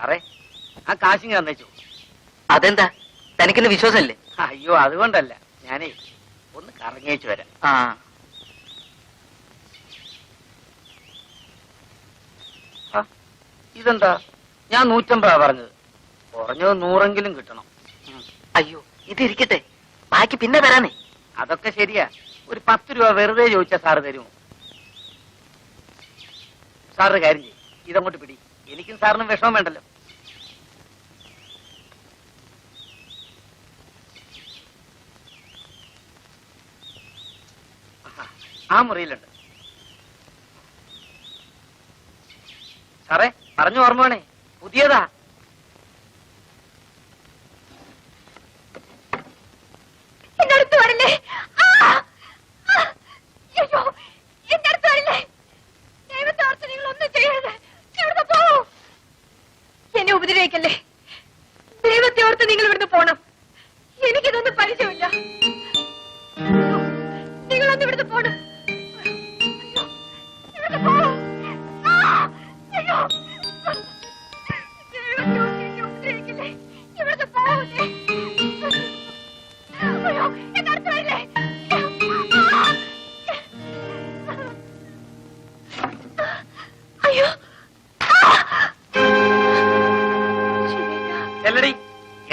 സാറേ ആ കാശിങ് തന്നേച്ചു. അതെന്താ, തനിക്കിന്ന് വിശ്വാസമല്ലേ? അയ്യോ അതുകൊണ്ടല്ല, ഞാനേ ഒന്ന് കറങ്ങിയേച്ചു വരാം. ഇതെന്താ, ഞാൻ 150 പറഞ്ഞത്, കുറഞ്ഞത് 100 കിട്ടണം. അയ്യോ ഇതിരിക്കട്ടെ, ബാക്കി പിന്നെ തരാനേ. അതൊക്കെ ശരിയാ, ഒരു 10 രൂപ വെറുതെ ചോദിച്ചാ സാറ് തരുമോ? സാറ് കാര്യം ചെയ്യും, ഇതങ്ങോട്ട് പിടി, എനിക്കും സാറിനും വിഷമം വേണ്ടല്ലോ. ആ മുറിയിലുണ്ട് സാറേ. പറഞ്ഞു ഓർമ്മ വേണേ, പുതിയതാ. എന്നെ ഉപദ്രവിക്കല്ലേ, ദൈവത്തെ ഓർത്ത് നിങ്ങൾ ഇവിടുന്ന് പോണം. എനിക്കിതൊന്നും പരിചയമില്ല. നിങ്ങളൊന്ന് ഇവിടുന്ന് പോണം.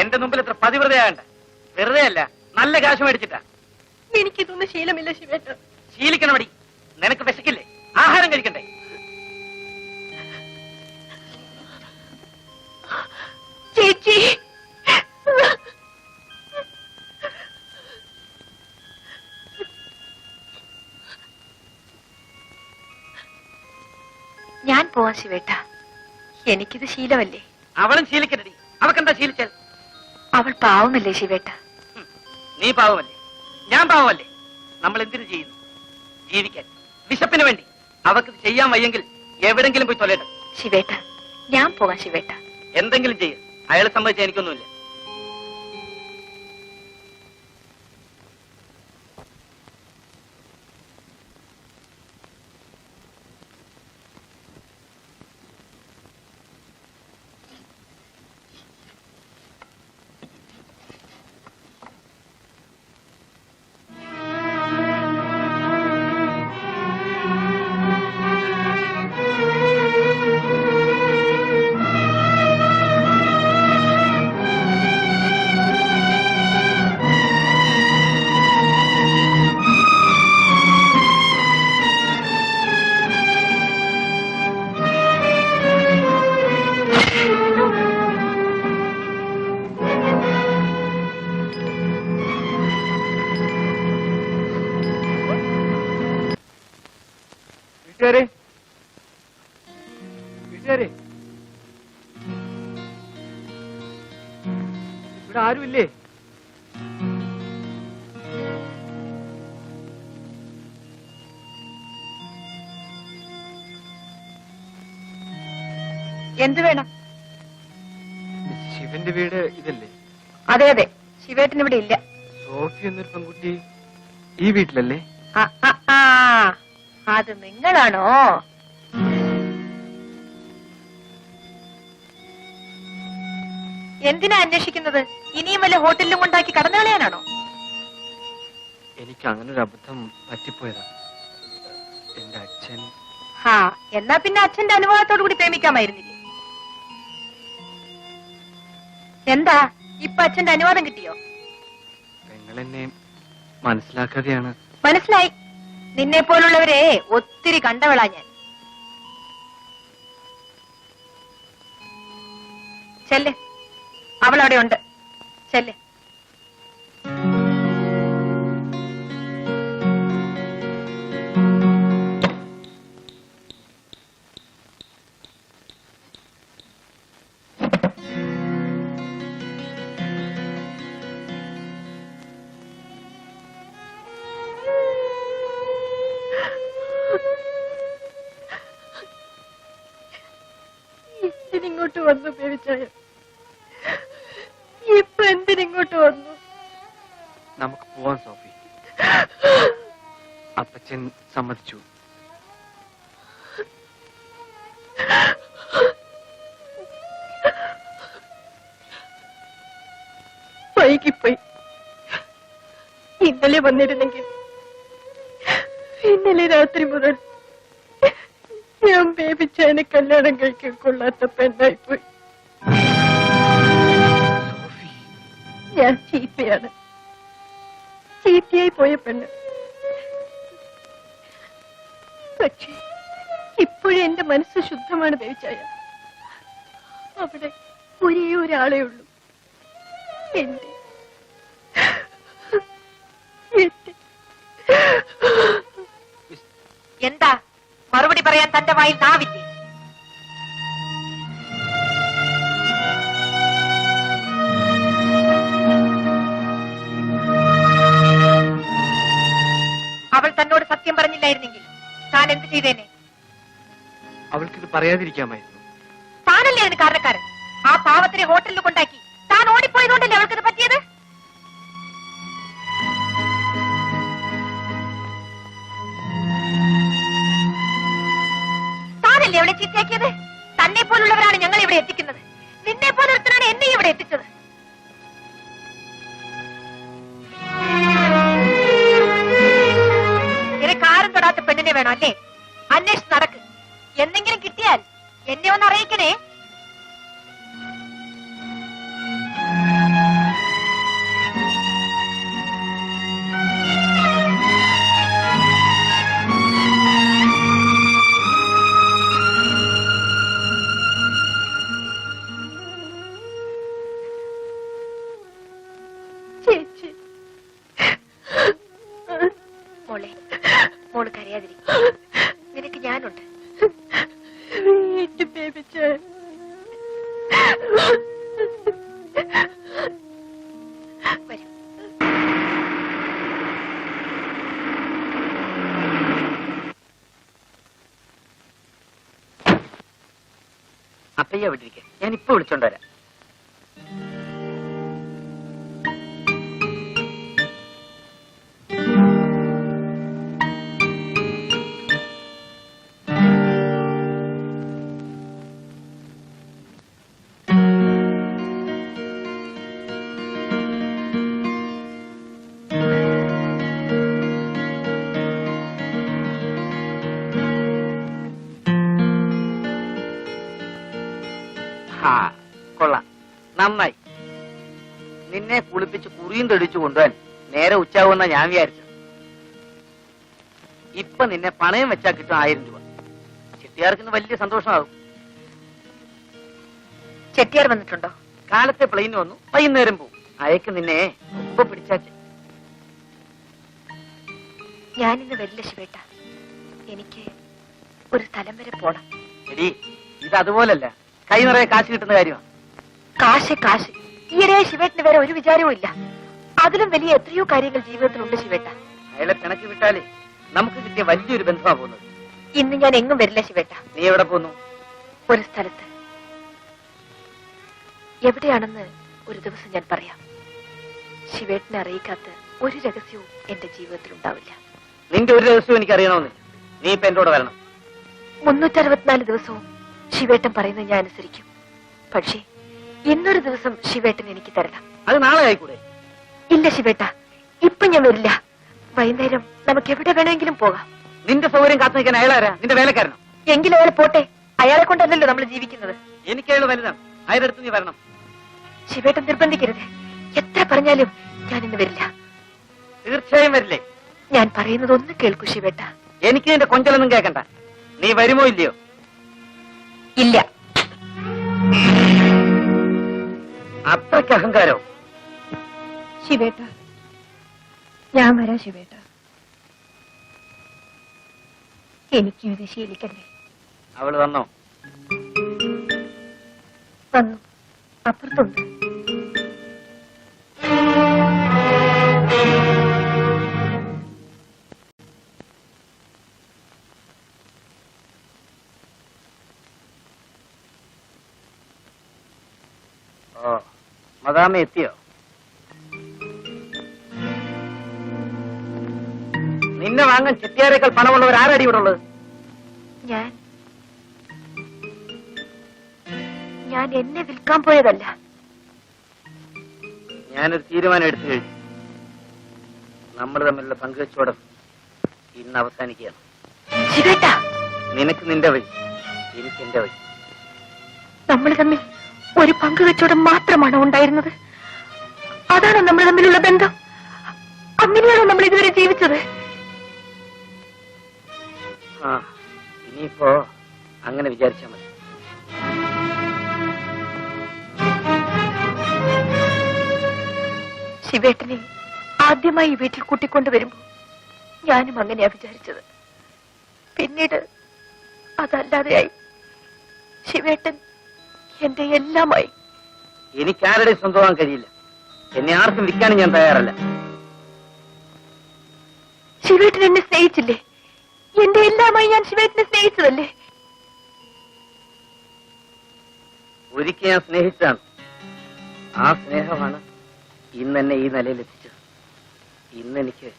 എന്റെ മുമ്പിൽ എത്ര പതിവ്രതയാണ്ട, വെറുതെ അല്ല, നല്ല കാശ് മേടിച്ചിട്ടാ. എനിക്കിതൊന്നും ശീലമില്ല ശിവേട്ട. ശീലിക്കണമടി, നിനക്ക് വിശക്കില്ലേ, ആഹാരം കഴിക്കണ്ടേ? ചേച്ചി ഞാൻ പോവാൻ ശിവേട്ട, എനിക്കിത് ശീലമല്ലേ. അവളും ശീലിക്കണ്ടടി, അവക്കെന്താ ശീലിച്ചാൽ? അവൾ പാവമല്ലേ ശിവേട്ട? നീ പാവമല്ലേ, ഞാൻ പാവമല്ലേ? നമ്മൾ എന്തിനു ചെയ്യുന്നു? ജീവിക്കാൻ, വിശപ്പിന് വേണ്ടി. അവർക്ക് ചെയ്യാൻ വയ്യെങ്കിൽ എവിടെങ്കിലും പോയി തൊലയിട. ശിവേട്ട ഞാൻ പോകാം ശിവേട്ട. എന്തെങ്കിലും ചെയ്യും, അയാളെ സംബന്ധിച്ച് എനിക്കൊന്നുമില്ല. ഇവിടെ ആരുമില്ലേ? എന്ത് വേണം? ശിവന്റെ വീട് ഇതല്ലേ? അതെ അതെ, ശിവേട്ടൻ ഇവിടെ ഇല്ല. സോഫി എന്നൊരു പെൺകുട്ടി ഈ വീട്ടിലല്ലേ? അത് നിങ്ങളാണോ? എന്തിനാ അന്വേഷിക്കുന്നത്? ഇനിയും വല്ല ഹോട്ടലിലും കൊണ്ടാക്കി കടന്നു കളയാനാണോ? എനിക്ക് അങ്ങനെ ഒരു അബദ്ധം പറ്റിപ്പോയതാ. എന്റെ അച്ഛൻ. എന്നാ പിന്നെ അച്ഛന്റെ അനുവാദത്തോടു കൂടി പ്രേമിക്കാമായിരുന്നില്ലേ? എന്താ ഇപ്പൊ അച്ഛന്റെ അനുവാദം കിട്ടിയോ? നിങ്ങളെന്നെ മനസ്സിലാക്കാതെയാണ്. മനസ്സിലായി. നിന്നെ പോലുള്ളവരെ ഒത്തിരി കണ്ടവളാ ഞാൻ. ചെല്ല്, അവളവിടെ ഉണ്ട്. ചെല്ല്. ഇങ്ങോട്ട് വന്നു പേടിച്ചായ. ഇപ്പൊ എന്തിനിങ്ങോട്ട് വന്നു? നമുക്ക് പോവാൻ സോഫി. അപ്പച്ചൻ സമ്മതിച്ചു. വൈകിപ്പോയി. ഇന്നലെ വന്നിരുന്നെങ്കിൽ ഇന്നലെ രാത്രി മുതൽ ഞാൻ ബേബിച്ചതിനെ കല്യാണം കഴിക്കാൻ കൊള്ളാത്ത പെണ്ണായിപ്പോയി. ഞാൻ ചീത്തയാണ്, ചീത്തയായി പോയ പെണ്ണ്. പക്ഷേ ഇപ്പോഴും എന്റെ മനസ്സ് ശുദ്ധമാണ് ബേബിച്ചായ. അവിടെ ഒരേ ഒരാളേ ഉള്ളൂ, എന്റെ. എന്താ മറുപടി പറയാൻ തന്റെ വായിൽ നാവില്ലേ? അവൾ തന്നോട് സത്യം പറഞ്ഞില്ലായിരുന്നെങ്കിൽ താൻ എന്ത് ചെയ്തേനെ? അവൾക്കിത് പറയാതിരിക്കാമായിരുന്നു. താനല്ലേ അതിന് കാരണക്കാരൻ. ആ പാവത്തിനെ ഹോട്ടലിൽ കൊണ്ടാക്കി താൻ ഓടിപ്പോയതുകൊണ്ടല്ലേ അവൾക്കിത് പറ്റിയത്? താനല്ലേ അവളെ ചീത്തയാക്കിയത്? തന്നെ പോലുള്ളവരാണ് ഞങ്ങൾ ഇവിടെ എത്തിക്കുന്നത്. നിന്നെ പോലൊരുത്തനാണ് എന്നെ ഇവിടെ എത്തിച്ചത്. നിനക്ക് ആരും തൊടാത്ത പെണ്ണിനെ വേണം അല്ലേ? അന്വേഷിച്ച് നടക്ക്. എന്തെങ്കിലും കിട്ടിയാൽ എന്നെ ഒന്ന് അറിയിക്കണേ. ചേച്ചി, മോളെ, മോള് കരയാതിരിക്കും. നിനക്ക് ഞാനുണ്ട്. ബേബിച്ചായ വരൂ. അപ്പയ്യ വിട്ടിരിക്കെ, ഞാൻ ഇപ്പൊ വിളിച്ചോണ്ടുവരാം. കൊള്ളാം, നന്നായി. നിന്നെ കുളിപ്പിച്ച് കുറിയും തെളിച്ചു കൊണ്ടുപോകാൻ നേരെ ഉച്ചാവുന്ന ഞാൻ വിചാരിച്ചു. ഇപ്പൊ നിന്നെ പണയം വെച്ചാൽ കിട്ടും 1000 രൂപ. ചെട്ടിയാർക്കിന്ന് വലിയ സന്തോഷമാകും. ചെട്ടിയാർ വന്നിട്ടുണ്ടോ? കാലത്തെ പ്ലെയിൻ വന്നു, വൈകുന്നേരം പോവും. അയക്ക് നിന്നെ ரொம்ப പിടിച്ചാച്ച്. ഞാനിന്ന് വരില്ല ശിവേട്ട. എനിക്ക് ഒരു സ്ഥലം വരെ പോണം. എടി, ഇത് അതുപോലല്ല, കൈ നിറയെ കാശ് കിട്ടുന്ന കാര്യമാണ്. കാശ് കാശ്. ഈയിടെ ശിവേട്ടിന് വേറെ ഒരു വിചാരവും ഇല്ല. അതിലും വലിയ എത്രയോ കാര്യങ്ങൾ ജീവിതത്തിലുണ്ട് ശിവേട്ട. അയാളെ പിണക്കി വിട്ടാലേ നമുക്ക് കിട്ടിയ വലിയൊരു ബന്ധമാണ് പോകുന്നത്. ഇന്ന് ഞാൻ എങ്ങും വരില്ല ശിവേട്ട. നീ എവിടെ പോന്നു? ഒരു സ്ഥലത്ത്. എവിടെയാണെന്ന് ഒരു ദിവസം ഞാൻ പറയാം. ശിവേട്ടിനെ അറിയിക്കാത്ത ഒരു രഹസ്യവും എന്റെ ജീവിതത്തിൽ ഉണ്ടാവില്ല. നിന്റെ ഒരു രഹസ്യവും എനിക്ക് അറിയണമെന്നില്ല. നീ ഇപ്പൊ എന്റെ കൂടെ വരണം. 364 ദിവസവും ശിവേട്ടൻ പറയുന്നത് ഞാൻ അനുസരിക്കും. പക്ഷേ ഇന്നൊരു ദിവസം ശിവേട്ടൻ എനിക്ക് തരണം. അത് നാളെ ആയിക്കൂടെ? ഇല്ല ശിവേട്ട, ഇപ്പൊ ഞാൻ വരില്ല. വൈകുന്നേരം നമുക്ക് എവിടെ വേണമെങ്കിലും പോകാം. നിന്റെ സൗകര്യം കാത്തു നിൽക്കാൻ അയാളാരാ? നിന്റെ വേലക്കാരനോ? എങ്കിലും അയാൾ പോട്ടെ. അയാളെ കൊണ്ടല്ലല്ലോ നമ്മൾ ജീവിക്കുന്നത്. എനിക്ക് അയാൾ വലുതാണ്. അയാളടുത്ത് നീ വരണം. ശിവേട്ടൻ നിർബന്ധിക്കരുത്. എത്ര പറഞ്ഞാലും ഞാൻ ഇന്ന് വരില്ല. തീർച്ചയായും വരില്ലേ? ഞാൻ പറയുന്നത് ഒന്ന് കേൾക്കൂ ശിവേട്ട. എനിക്ക് നിന്റെ കൊഞ്ചലൊന്നും കേൾക്കണ്ട. നീ വരുമോ ഇല്ലയോ? ഇല്ല. അത്രയ്ക്ക് അഹങ്കാരോ? ശിവേട്ട, ഞാൻ വരാം ശിവേട്ട. എനിക്കും ഇത് ശീലിക്കണ്ടേ? അവള് വന്നോ? വന്നു, അപ്പുറത്തുണ്ട്. ഓ, മദാമ എത്തിയോ? നിന്നെ വാങ്ങാൻ ചെട്ടിയാരേക്കാൾ പണമുള്ളവർ ആരടി ഇവിടെ ഉള്ളത്? ഞാൻ എന്നെ വിൽക്കാൻ പോയതല്ല. ഞാനൊരു തീരുമാനം എടുത്തു കഴിഞ്ഞു. നമ്മൾ തമ്മിലുള്ള പങ്കുവെച്ചോടം ഇന്ന് അവസാനിക്കുകയാണ്. ശിവേട്ടാ, നിനക്ക് നിന്റെ വഴി, എനിക്ക് എന്റെ വഴി. നമ്മൾ തമ്മിൽ ഒരു പങ്കുവെച്ചോടം മാത്രമാണോ ഉണ്ടായിരുന്നത്? അതാണോ നമ്മൾ തമ്മിലുള്ള ബന്ധം? അങ്ങനെയാണോ നമ്മൾ ഇതുവരെ ജീവിച്ചത്? ആ, ഇനിയിപ്പോ അങ്ങനെ വിചാരിച്ചാൽ മതി. ശിവേട്ടനെ ആദ്യമായി ഈ വീട്ടിൽ കൂട്ടിക്കൊണ്ടുവരുമ്പോ ഞാനും അങ്ങനെയാ വിചാരിച്ചത്. പിന്നീട് അതല്ലാതെയായി. ശിവേട്ടൻ എന്റെ എല്ലാമായി. എനിക്കാരുടെ സ്വന്തമാകാൻ കഴിയില്ല. എന്നെ ആർക്കും വിൽക്കാനും ഞാൻ തയ്യാറല്ല. ശിവേട്ടൻ എന്നെ സ്നേഹിച്ചില്ലേ? എന്റെ എല്ലാമായി ഞാൻ ശിവേട്ടനെ സ്നേഹിച്ചതല്ലേ? ഒരിക്കൽ ഞാൻ സ്നേഹിച്ചതാണ്. ആ സ്നേഹമാണ് ഇന്ന് എന്നെ ഈ നിലയിൽ എത്തിച്ചത്. ഇന്ന് എനിക്ക്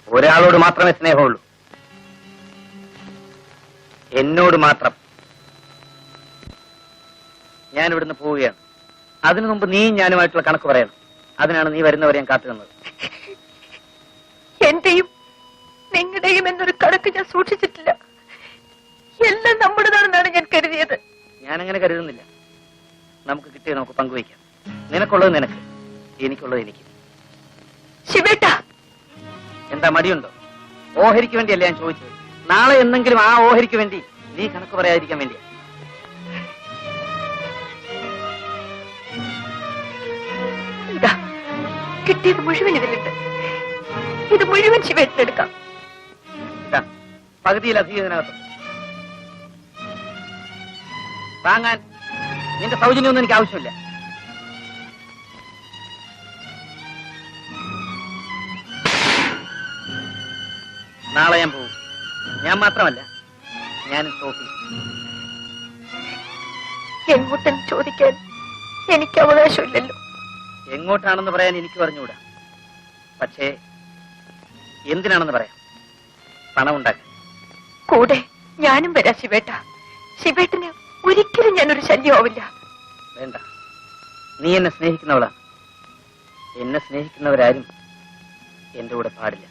ഒരാളോട് മാത്രമേ സ്നേഹമുള്ളൂ, എന്നോട് മാത്രം. ഞാൻ ഇവിടുന്ന് പോവുകയാണ്. അതിനു മുമ്പ് നീയും ഞാനുമായിട്ടുള്ള കണക്ക് പറയണം. അതിനാണ് നീ വരുന്നവരെ ഞാൻ കാത്തു നിന്നത്. എന്റെയും നിങ്ങളുടെയും എന്നൊരു കണക്ക് ഞാൻ സൂക്ഷിച്ചിട്ടില്ല. എല്ലാം നമ്മുടേതാണെന്നാണ് ഞാൻ കരുതിയത്. ഞാനങ്ങനെ കരുതുന്നില്ല. നമുക്ക് കിട്ടിയത് നമുക്ക് പങ്കുവയ്ക്കാം. നിനക്കുള്ളത് നിനക്ക്, എനിക്കുള്ളത് എനിക്ക്. ശിവേട്ട, എന്താ മടിയുണ്ടോ? ഓഹരിക്ക് വേണ്ടിയല്ല ഞാൻ ചോദിച്ചത്. നാളെ എന്തെങ്കിലും ആ ഓഹരിക്ക് വേണ്ടി നീ കണക്ക് പറയാതിരിക്കാൻ വേണ്ടിയാ. ഇതാ കിട്ടിയത് മുഴുവൻ ഇതിലുണ്ട്. ഇത് മുഴുവൻ ശിവേട്ടനെടുക്കാം. ഇതാ പകുതിയിലധികം ഇതിനകത്ത് വാങ്ങാൻ നിന്റെ സൗജന്യമൊന്നും എനിക്ക് ആവശ്യമില്ല. നാളെ ഞാൻ പോകും. ഞാൻ മാത്രമല്ല, ഞാൻ സോഫി. എങ്ങോട്ടെന്ന് ചോദിക്കാൻ എനിക്ക് അവകാശമില്ലല്ലോ. എങ്ങോട്ടാണെന്ന് പറയാൻ എനിക്ക് പറഞ്ഞുകൂടാ. പക്ഷേ എന്തിനാണെന്ന് പറയാം. പണം ഉണ്ടാക്കാൻ. കൂടെ ഞാനും വരാം ശിവേട്ട. ശിവേട്ടന് ഒരിക്കലും ഞാനൊരു ശല്യമാവില്ല. വേണ്ട, നീ എന്നെ സ്നേഹിക്കുന്നവളാണ്. എന്നെ സ്നേഹിക്കുന്നവരാരും എന്റെ കൂടെ പാടില്ല.